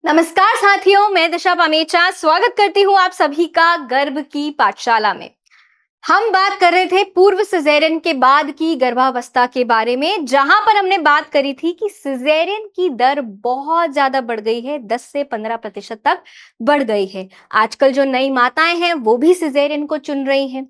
नमस्कार साथियों, मैं दिशा पामेचा स्वागत करती हूँ आप सभी का गर्भ की पाठशाला में। हम बात कर रहे थे पूर्व सिजेरियन के बाद की गर्भावस्था के बारे में, जहां पर हमने बात करी थी कि सिजेरियन की दर बहुत ज्यादा बढ़ गई है, 10 से 15% तक बढ़ गई है। आजकल जो नई माताएं हैं वो भी सिजेरियन को चुन रही हैं।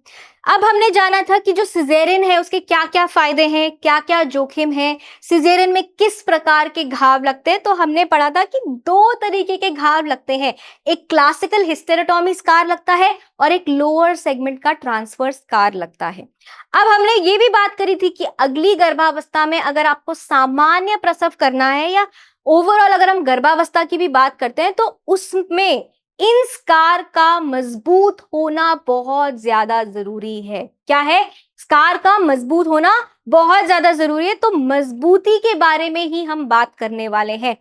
अब हमने जाना था कि जो सिजेरियन है उसके क्या क्या फायदे हैं, क्या क्या जोखिम है, सिजेरियन में किस प्रकार के घाव लगते हैं। तो हमने पढ़ा था कि दो तरीके के घाव लगते हैं, एक क्लासिकल हिस्टेरेटोमी स्कार लगता है और एक लोअर सेगमेंट का ट्रांसवर्स स्कार लगता है। अब हमने ये भी बात करी थी कि अगली गर्भावस्था में अगर आपको सामान्य प्रसव करना है या ओवरऑल अगर हम गर्भावस्था की भी बात करते हैं तो उसमें इन स्कार का मजबूत होना बहुत ज्यादा जरूरी है। क्या है? स्कार का मजबूत होना बहुत ज्यादा जरूरी है। तो मजबूती के बारे में ही हम बात करने वाले हैं।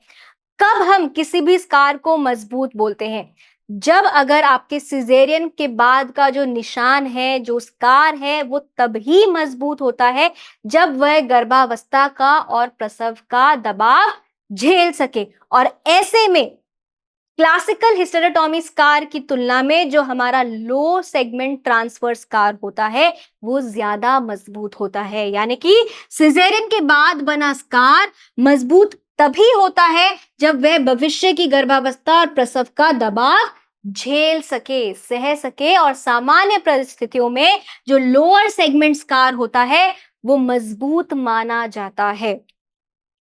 कब हम किसी भी स्कार को मजबूत बोलते हैं? जब अगर आपके सिजेरियन के बाद का जो निशान है, जो स्कार है, वो तभी मजबूत होता है जब वह गर्भावस्था का और प्रसव का दबाव झेल सके। और ऐसे में क्लासिकल हिस्टेरेटोमी स्कार की तुलना में जो हमारा लो सेगमेंट ट्रांसफर स्कार होता है वो ज्यादा मजबूत होता है। यानी कि सिजेरियन के बाद बना स्कार मजबूत तभी होता है जब वह भविष्य की गर्भावस्था और प्रसव का दबाव झेल सके, सह सके। और सामान्य परिस्थितियों में जो लोअर सेगमेंट स्कार होता है वो मजबूत माना जाता है।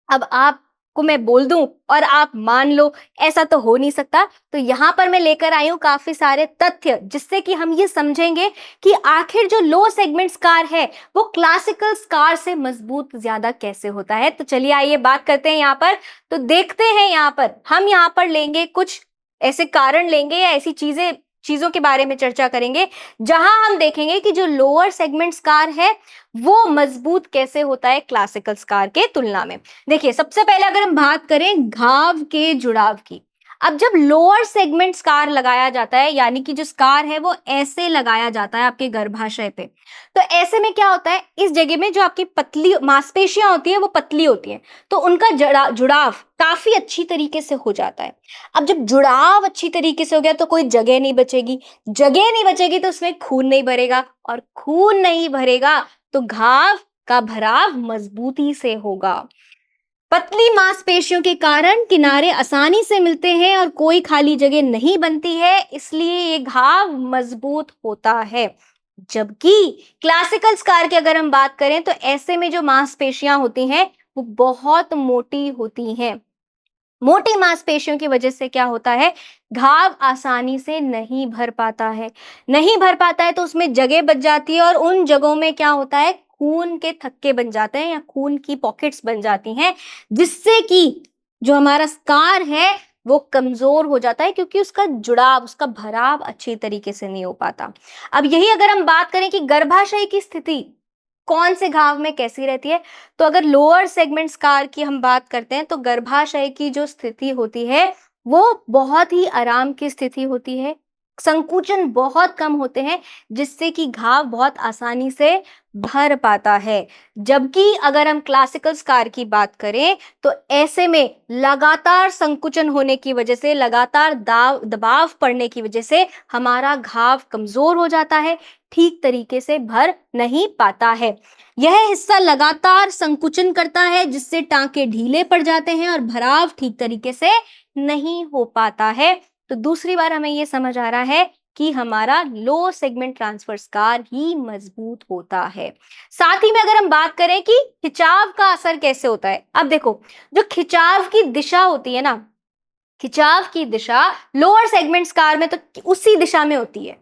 अब आपको मैं बोल दूं और आप मान लो, ऐसा तो हो नहीं सकता। तो यहां पर मैं लेकर आई हूं काफी सारे तथ्य जिससे कि हम ये समझेंगे कि आखिर जो लो सेगमेंट स्कार है वो क्लासिकल स्कार से मजबूत ज्यादा कैसे होता है। तो चलिए आइए बात करते हैं यहां पर। तो देखते हैं यहां पर हम यहां पर लेंगे कुछ ऐसे कारण लेंगे या ऐसी चीजों के बारे में चर्चा करेंगे जहां हम देखेंगे कि जो लोअर सेगमेंट स्कार है वो मजबूत कैसे होता है क्लासिकल स्कार के तुलना में। देखिए, सबसे पहले अगर हम बात करें घाव के जुड़ाव की। अब जब लोअर सेगमेंट स्कार लगाया जाता है, यानी कि जो स्कार है वो ऐसे लगाया जाता है आपके गर्भाशय पे, तो ऐसे में क्या होता है, इस जगह में जो आपकी पतली मांसपेशियां होती है वो पतली होती हैं, तो उनका जुड़ाव काफी अच्छी तरीके से हो जाता है। अब जब जुड़ाव अच्छी तरीके से हो गया तो कोई जगह नहीं बचेगी, जगह नहीं बचेगी तो उसमें खून नहीं भरेगा, और खून नहीं भरेगा तो घाव का भराव मजबूती से होगा। पतली मांसपेशियों के कारण किनारे आसानी से मिलते हैं और कोई खाली जगह नहीं बनती है, इसलिए ये घाव मजबूत होता है। जबकि क्लासिकल स्कार की अगर हम बात करें तो ऐसे में जो मांसपेशियां होती हैं वो बहुत मोटी होती हैं। मोटी मांसपेशियों की वजह से क्या होता है, घाव आसानी से नहीं भर पाता है। नहीं भर पाता है तो उसमें जगह बच जाती है और उन जगहों में क्या होता है, खून के थक्के बन जाते हैं या खून की पॉकेट्स बन जाती हैं, जिससे कि जो हमारा स्कार है वो कमजोर हो जाता है, क्योंकि उसका जुड़ाव, उसका भराव अच्छी तरीके से नहीं हो पाता। अब यही अगर हम बात करें कि गर्भाशय की स्थिति कौन से घाव में कैसी रहती है, तो अगर लोअर सेगमेंट स्कार की हम बात करते हैं तो गर्भाशय की जो स्थिति होती है वो बहुत ही आराम की स्थिति होती है। संकुचन बहुत कम होते हैं, जिससे कि घाव बहुत आसानी से भर पाता है। जबकि अगर हम क्लासिकल स्कार की बात करें तो ऐसे में लगातार संकुचन होने की वजह से, लगातार दबाव पड़ने की वजह से हमारा घाव कमजोर हो जाता है, ठीक तरीके से भर नहीं पाता है। यह हिस्सा लगातार संकुचन करता है, जिससे टांके ढीले पड़ जाते हैं और भराव ठीक तरीके से नहीं हो पाता है। तो दूसरी बार हमें यह समझ आ रहा है कि हमारा लो सेगमेंट ट्रांसफर स्कार ही मजबूत होता है। साथ ही में अगर हम बात करें कि खिंचाव का असर कैसे होता है, अब देखो, जो खिंचाव की दिशा होती है ना, खिंचाव की दिशा लोअर सेगमेंट स्कार में तो उसी दिशा में होती है।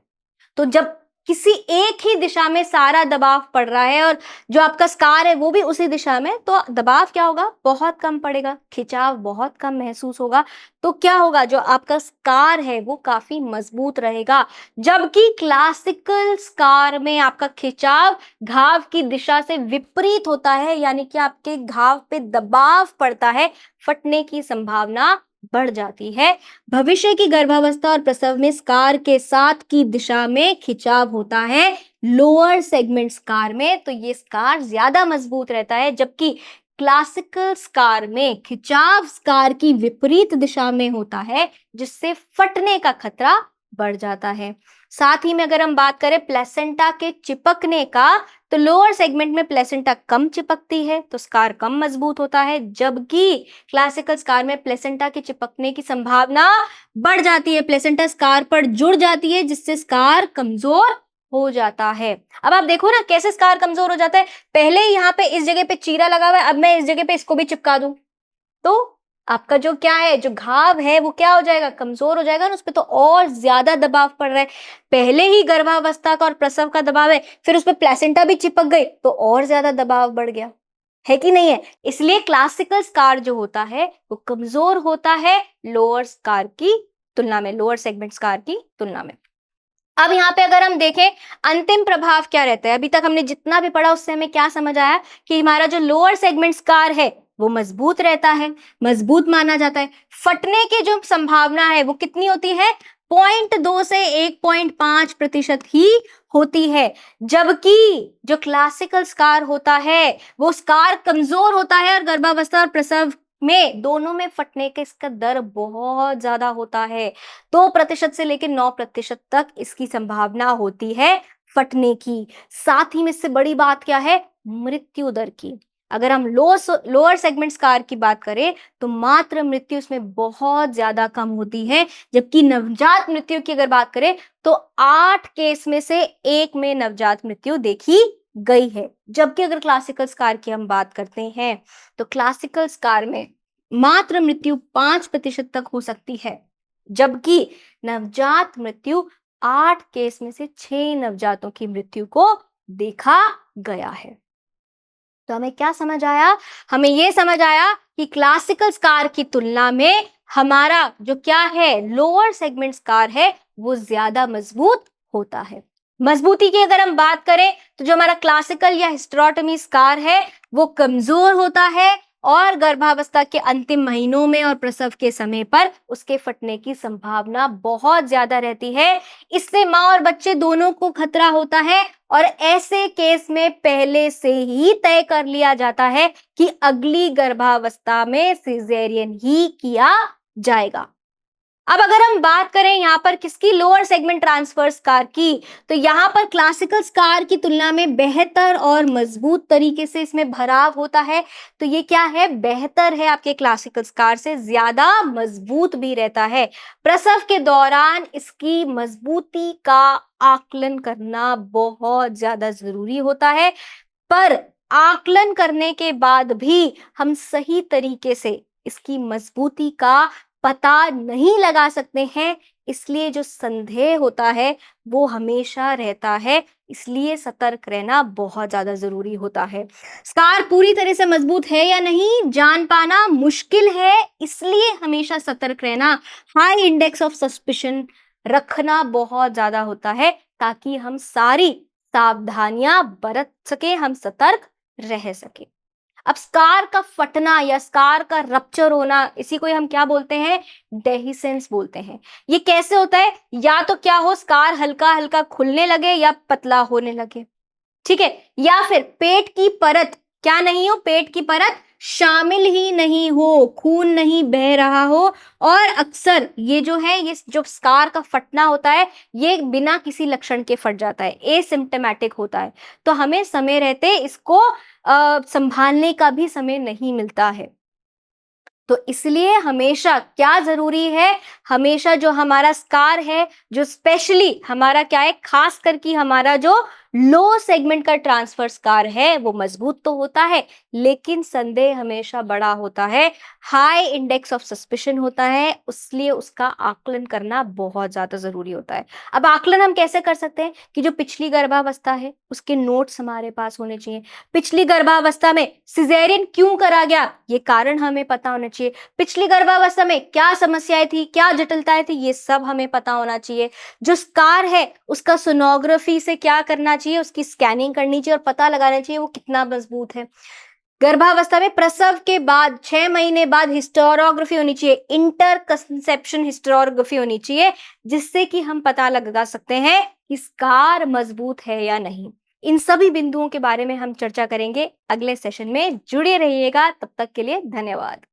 तो जब किसी एक ही दिशा में सारा दबाव पड़ रहा है और जो आपका स्कार है वो भी उसी दिशा में, तो दबाव क्या होगा, बहुत कम पड़ेगा, खिंचाव बहुत कम महसूस होगा। तो क्या होगा, जो आपका स्कार है वो काफी मजबूत रहेगा। जबकि क्लासिकल स्कार में आपका खिंचाव घाव की दिशा से विपरीत होता है, यानी कि आपके घाव पे दबाव पड़ता है, फटने की संभावना बढ़ जाती है। भविष्य की गर्भावस्था और प्रसव में स्कार के साथ की दिशा में खिंचाव होता है लोअर सेगमेंट स्कार में, तो ये स्कार ज्यादा मजबूत रहता है। जबकि क्लासिकल स्कार में खिंचाव स्कार की विपरीत दिशा में होता है, जिससे फटने का खतरा बढ़ जाता है। साथ ही में अगर हम बात करें प्लेसेंटा के चिपकने का, तो लोअर सेगमेंट में प्लेसेंटा कम चिपकती है तो स्कार कम मजबूत होता है, जबकि क्लासिकल स्कार में प्लेसेंटा के चिपकने की संभावना बढ़ जाती है, प्लेसेंटा स्कार पर जुड़ जाती है, जिससे स्कार कमजोर हो जाता है। अब आप देखो ना कैसे स्कार कमजोर हो जाता है। पहले यहाँ पे इस जगह पे चीरा लगा हुआ है, अब मैं इस जगह पे इसको भी चिपका दूं तो आपका जो क्या है, जो घाव है वो क्या हो जाएगा, कमजोर हो जाएगा ना, उस पर तो और ज्यादा दबाव पड़ रहा है। पहले ही गर्भावस्था का और प्रसव का दबाव है, फिर उस पर प्लेसेंटा भी चिपक गई तो और ज्यादा दबाव बढ़ गया, है कि नहीं है। इसलिए क्लासिकल स्कार जो होता है वो कमजोर होता है लोअर स्कार की तुलना में, लोअर सेगमेंट स्कार की तुलना में। अब यहाँ पे अगर हम देखें अंतिम प्रभाव क्या रहता है, अभी तक हमने जितना भी पढ़ा उससे हमें क्या समझ आया कि हमारा जो लोअर सेगमेंट स्कार है वो मजबूत रहता है, मजबूत माना जाता है। फटने की जो संभावना है वो कितनी होती है, 0.2 से 1.5% ही होती है, जबकि जो क्लासिकल स्कार होता है वो स्कार कमजोर होता है और गर्भावस्था और प्रसव में दोनों में फटने का इसका दर बहुत ज्यादा होता है। 2% से लेकर 9% तक इसकी संभावना होती है फटने की। साथ ही में इससे बड़ी बात क्या है, मृत्यु दर की। अगर हम लोअर सेगमेंट स्कार की बात करें तो मात्र मृत्यु इसमें बहुत ज्यादा कम होती है, जबकि नवजात मृत्यु की अगर बात करें तो 8 केस में से 1 में नवजात मृत्यु देखी गई है। जबकि अगर क्लासिकल स्कार की हम बात करते हैं तो क्लासिकल स्कार में मात्र मृत्यु 5% तक हो सकती है, जबकि नवजात मृत्यु 8 केस में से 6 नवजातों की मृत्यु को देखा गया है। तो हमें क्या समझ आया, हमें यह समझ आया कि क्लासिकल स्कार की तुलना में हमारा जो क्या है लोअर सेगमेंट स्कार है वो ज्यादा मजबूत होता है। मजबूती की अगर हम बात करें तो जो हमारा क्लासिकल या हिस्टेरोटॉमी स्कार है वो कमजोर होता है और गर्भावस्था के अंतिम महीनों में और प्रसव के समय पर उसके फटने की संभावना बहुत ज्यादा रहती है। इससे मां और बच्चे दोनों को खतरा होता है और ऐसे केस में पहले से ही तय कर लिया जाता है कि अगली गर्भावस्था में सिजेरियन ही किया जाएगा। अब अगर हम बात करें यहाँ पर किसकी, लोअर सेगमेंट ट्रांसवर्स स्कार की, तो यहाँ पर क्लासिकल स्कार की तुलना में बेहतर और मजबूत तरीके से इसमें भराव होता है। तो ये क्या है, बेहतर है, आपके क्लासिकल स्कार से ज्यादा मजबूत भी रहता है। प्रसव के दौरान इसकी मजबूती का आकलन करना बहुत ज्यादा जरूरी होता है, पर आकलन करने के बाद भी हम सही तरीके से इसकी मजबूती का पता नहीं लगा सकते हैं, इसलिए जो संदेह होता है वो हमेशा रहता है, इसलिए सतर्क रहना बहुत ज्यादा जरूरी होता है। स्कार पूरी तरह से मजबूत है या नहीं जान पाना मुश्किल है, इसलिए हमेशा सतर्क रहना, हाई इंडेक्स ऑफ सस्पिशन रखना बहुत ज्यादा होता है, ताकि हम सारी सावधानियां बरत सके, हम सतर्क रह सके। अब स्कार का फटना या स्कार का रप्चर होना, इसी को हम क्या बोलते हैं, डेहिसेंस बोलते हैं। ये कैसे होता है, या तो क्या हो स्कार हल्का हल्का खुलने लगे या पतला होने लगे, ठीक है, या फिर पेट की परत क्या नहीं हो, पेट की परत शामिल ही नहीं हो, खून नहीं बह रहा हो, और अक्सर ये जो है, ये जो स्कार का फटना होता है ये बिना किसी लक्षण के फट जाता है, एसिम्प्टोमेटिक होता है, तो हमें समय रहते इसको संभालने का भी समय नहीं मिलता है। तो इसलिए हमेशा क्या जरूरी है, हमेशा जो हमारा स्कार है, जो स्पेशली हमारा क्या है, खास करके हमारा जो लो सेगमेंट का ट्रांसफर स्कार है वो मजबूत तो होता है, लेकिन संदेह हमेशा बड़ा होता है, हाई इंडेक्स ऑफ सस्पिशन होता है, इसलिए उसका आकलन करना बहुत ज्यादा जरूरी होता है। अब आकलन हम कैसे कर सकते हैं कि जो पिछली गर्भावस्था है उसके नोट्स हमारे पास होने चाहिए, पिछली गर्भावस्था में सिजेरियन क्यों करा गया ये कारण हमें पता होना चाहिए, पिछली गर्भावस्था में क्या समस्याएं थी, क्या जटिलताएं थी, ये सब हमें पता होना चाहिए। जो स्कार है उसका सोनोग्राफी से क्या करना चाहिए, उसकी स्कैनिंग करनी चाहिए और पता लगाना चाहिए वो कितना मजबूत है। गर्भावस्था में प्रसव के बाद 6 महीने बाद हिस्टेरोग्राफी होनी चाहिए, इंटर कंसेप्शन हिस्टेरोग्राफी होनी चाहिए, जिससे कि हम पता लगा सकते हैं कि स्कार मजबूत है या नहीं। इन सभी बिंदुओं के बारे में हम चर्चा करेंगे अगले सेशन में। जुड़े रहिएगा, तब तक के लिए धन्यवाद।